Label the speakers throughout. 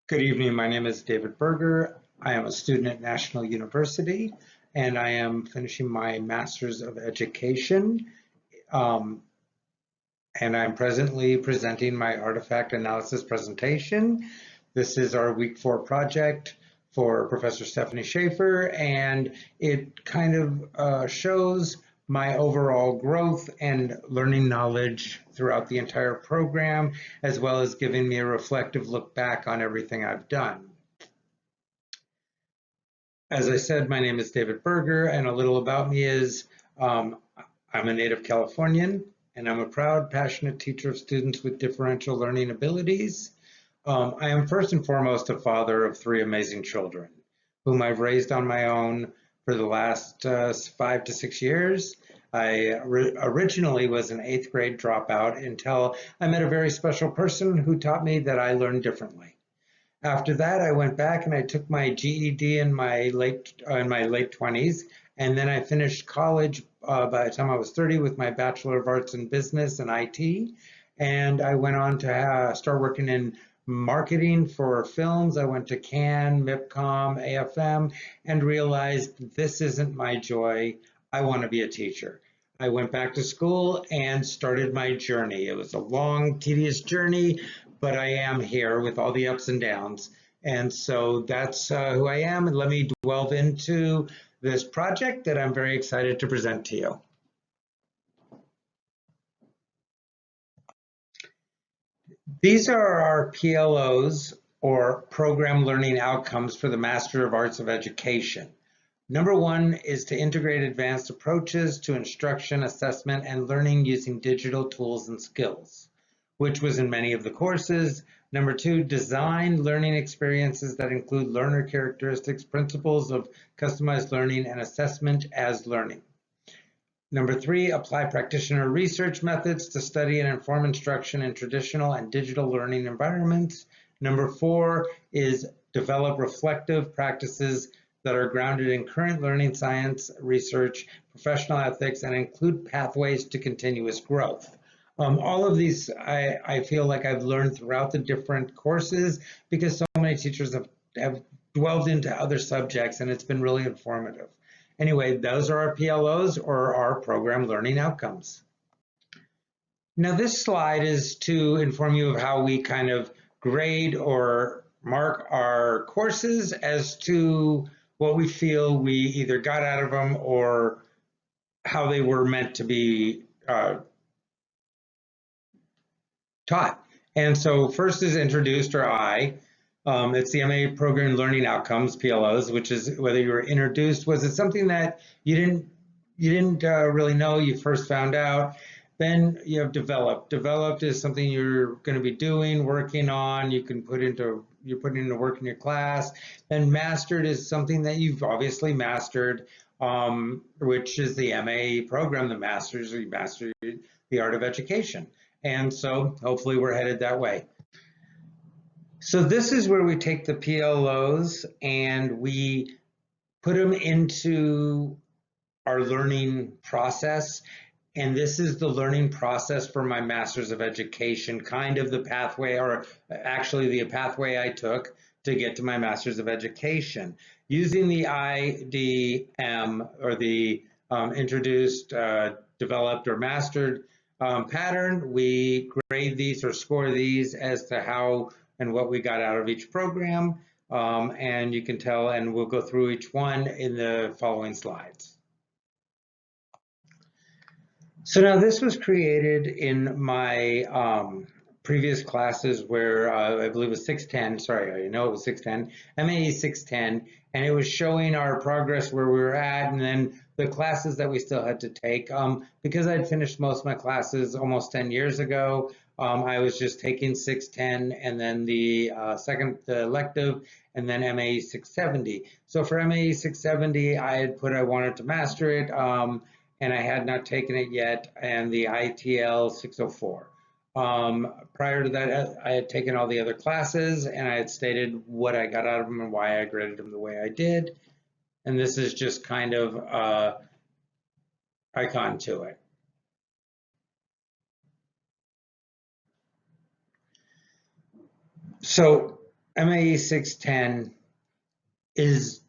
Speaker 1: Good evening. My name is David Berger. I am a student at National University, and I am finishing my Master's of Education. Um, and I'm presently presenting my artifact analysis presentation. This is our week 4 project for Professor Stephanie SCHAEFER, and it kind of shows my overall growth and learning knowledge throughout the entire program, as well as giving me a reflective look back on everything I've done. As I said, my name is David Berger, and a little about me is I'm a native Californian, and I'm a proud, passionate teacher of students with differential learning abilities. I am first and foremost a father of 3 amazing children, whom I've raised on my own for the last 5 to 6 years. I originally was an 8th grade dropout until I met a very special person who taught me that I learn differently. After that, I went back and I took my GED in my late 20s, and then I finished college by the time I was 30 with my Bachelor of Arts in Business and IT. And I went on to start working in marketing for films. I went to Cannes, MIPCOM, AFM, and realized this isn't my joy. I want to be a teacher. I went back to school and started my journey. It was a long, tedious journey, but I am here with all the ups and downs. And so that's who I am. And let me delve into this project that I'm very excited to present to you. These are our PLOs, or Program Learning Outcomes, for the Master of Arts of Education. Number 1 is to integrate advanced approaches to instruction, assessment, and learning using digital tools and skills, which was in many of the courses. Number 2, design learning experiences that include learner characteristics, principles of customized learning, and assessment as learning. Number 3, apply practitioner research methods to study and inform instruction in traditional and digital learning environments. Number 4 is develop reflective practices that are grounded in current learning science, research, professional ethics, and include pathways to continuous growth. All of these, I feel like I've learned throughout the different courses because so many teachers have delved into other subjects, and it's been really informative. Anyway, those are our PLOs, or our program learning outcomes. Now, this slide is to inform you of how we kind of grade or mark our courses as to what we feel we either got out of them or how they were meant to be taught. And so first is introduced, or I. It's the MA Program Learning Outcomes, PLOs, which is whether you were introduced. Was it something that you didn't really know, you first found out? Then you have developed. Developed is something you're going to be doing, working on. You're putting into work in your class. Then mastered is something that you've obviously mastered, which is the MA program, the masters. You master the art of education. And so hopefully we're headed that way. So this is where we take the PLOs and we put them into our learning process. And this is the learning process for my Master's of Education, kind of the pathway, or actually the pathway I took to get to my Master's of Education. Using the IDM, or the introduced, developed, or mastered pattern, we grade these or score these as to how and what we got out of each program. And you can tell, and we'll go through each one in the following slides. So now this was created in my previous classes where I believe it was 610, sorry, I know it was 610, MAE 610, and it was showing our progress where we were at, and then the classes that we still had to take. Because I'd finished most of my classes almost 10 years ago, I was just taking 610 and then the elective, and then MAE 670. So for MAE 670, I had put I wanted to master it, and I had not taken it yet, and the ITL 604. Prior to that, I had taken all the other classes, and I had stated what I got out of them and why I graded them the way I did. And this is just kind of icon to it. So MAE 610 is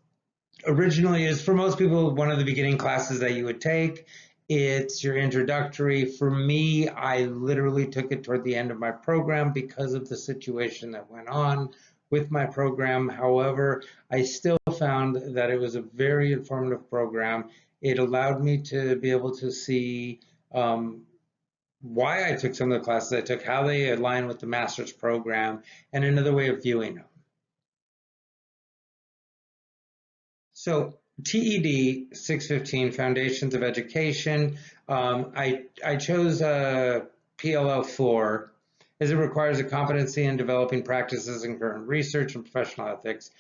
Speaker 1: originally, is for most people, one of the beginning classes that you would take. It's your introductory. For me, I literally took it toward the end of my program because of the situation that went on with my program. However, I still found that it was a very informative program. It allowed me to be able to see why I took some of the classes I took, how they align with the master's program, and another way of viewing them. So TED 615, Foundations of Education. I chose PLO 4 as it requires a competency in developing practices in current research and professional ethics.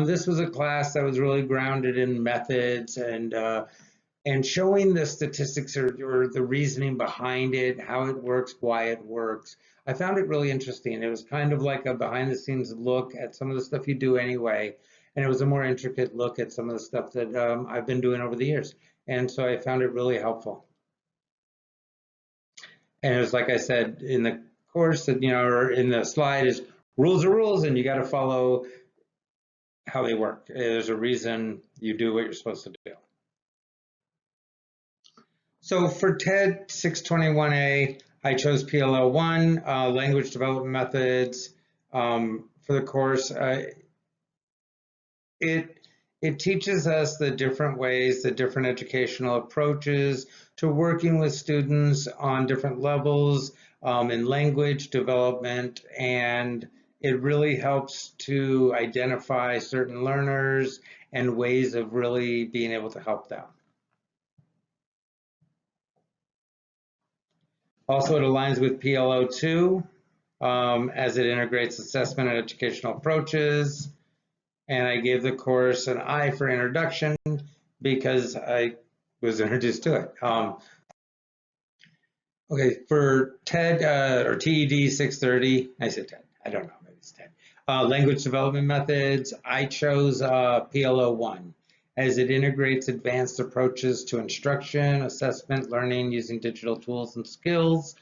Speaker 1: This was a class that was really grounded in methods and showing the statistics or the reasoning behind it, how it works, why it works. I found it really interesting. It was kind of like a behind the scenes look at some of the stuff you do anyway. And it was a more intricate look at some of the stuff that I've been doing over the years. And so I found it really helpful. And it was like I said in the course, that, or in the slide, is rules are rules and you got to follow how they work. There's a reason you do what you're supposed to do. So for TED 621A, I chose PLO1, Language Development Methods, for the course. It teaches us the different ways, the different educational approaches to working with students on different levels in language development, and it really helps to identify certain learners and ways of really being able to help them. Also, it aligns with PLO2 as it integrates assessment and educational approaches. And I gave the course an I for introduction because I was introduced to it. Okay, for TED or TED 630, I said TED, I don't know, maybe it's TED. Language development methods, I chose PLO1 as it integrates advanced approaches to instruction, assessment, learning using digital tools and skills.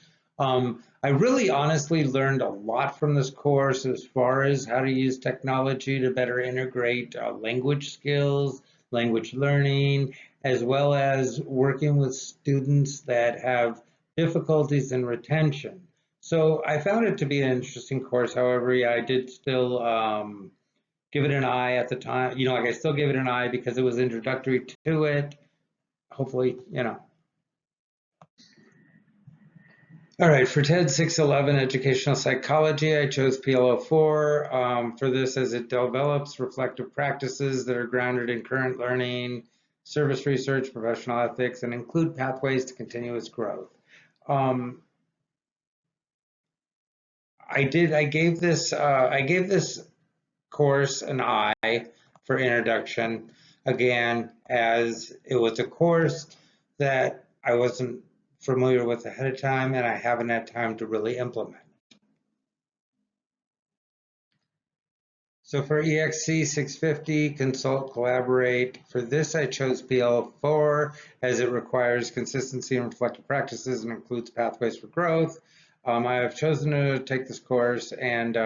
Speaker 1: I really honestly learned a lot from this course as far as how to use technology to better integrate language skills, language learning, as well as working with students that have difficulties in retention. So I found it to be an interesting course. However, yeah, I did still give it an I at the time. Like I still gave it an I because it was introductory to it. Hopefully, All right, for TED 611 Educational Psychology, I chose PLO4 for this as it develops reflective practices that are grounded in current learning, service research, professional ethics, and include pathways to continuous growth. I gave this course an I for introduction, again, as it was a course that I wasn't familiar with ahead of time and I haven't had time to really implement. So for EXC 650, consult, collaborate. For this, I chose PL4 as it requires consistency and reflective practices and includes pathways for growth. I have chosen to take this course and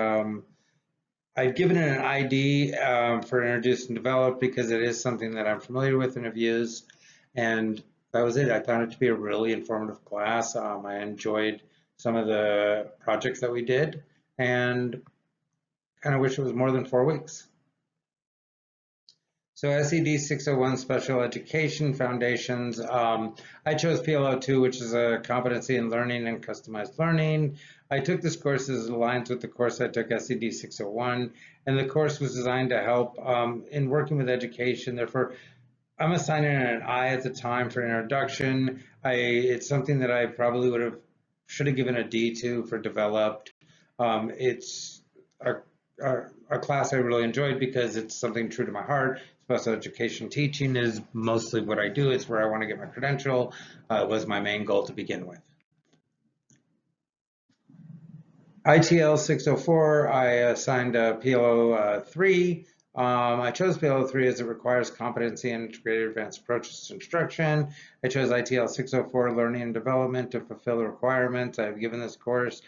Speaker 1: I've given it an ID for introduce and develop because it is something that I'm familiar with and have used. And that was it. I found it to be a really informative class. I enjoyed some of the projects that we did and kind of wish it was more than 4 weeks. So SED 601 Special Education Foundations. I chose PLO2, which is a competency in learning and customized learning. I took this course as it aligns with the course I took, SED 601, and the course was designed to help in working with education. Therefore, I'm assigning an I at the time for introduction. It's something that I probably should have given a D to for developed. It's a class I really enjoyed because it's something true to my heart. Special education teaching is mostly what I do. It's where I want to get my credential. It was my main goal to begin with. ITL 604, I assigned PLO 3. I chose PLO 3 as it requires competency and integrated advanced approaches to instruction. I chose ITL 604, Learning and Development, to fulfill the requirements. I've given this course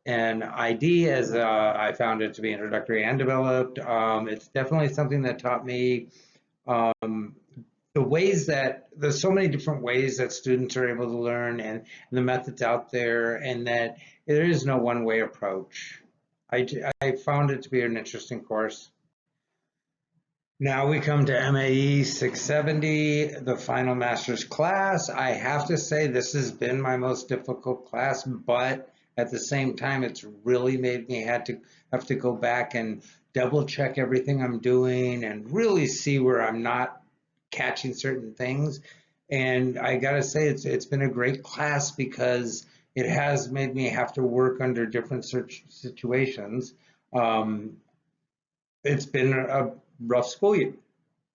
Speaker 1: And ID, as I found it to be introductory and developed, it's definitely something that taught me um, the ways that there's so many different ways that students are able to learn, and the methods out there, and that there is no one way approach. I found it to be an interesting course. Now we come to MAE 670, the final master's class. I have to say this has been my most difficult class, but at the same time, it's really made me have to go back and double check everything I'm doing and really see where I'm not catching certain things. And I gotta say, it's been a great class because it has made me have to work under different situations. Um, it's been a rough school year,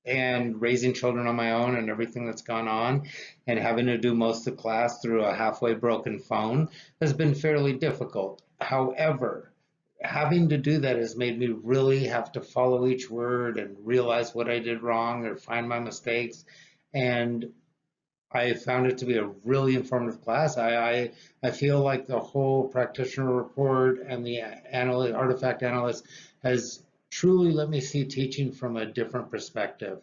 Speaker 1: and raising children on my own and everything that's gone on, and having to do most of the class through a halfway broken phone has been fairly difficult. However, having to do that has made me really have to follow each word and realize what I did wrong or find my mistakes. And I found it to be a really informative class. I feel like the whole practitioner report and the artifact analyst has truly let me see teaching from a different perspective.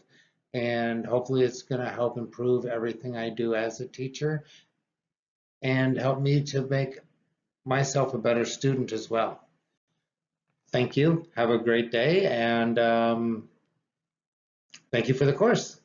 Speaker 1: And hopefully it's going to help improve everything I do as a teacher and help me to make myself a better student as well. Thank you. Have a great day, and thank you for the course.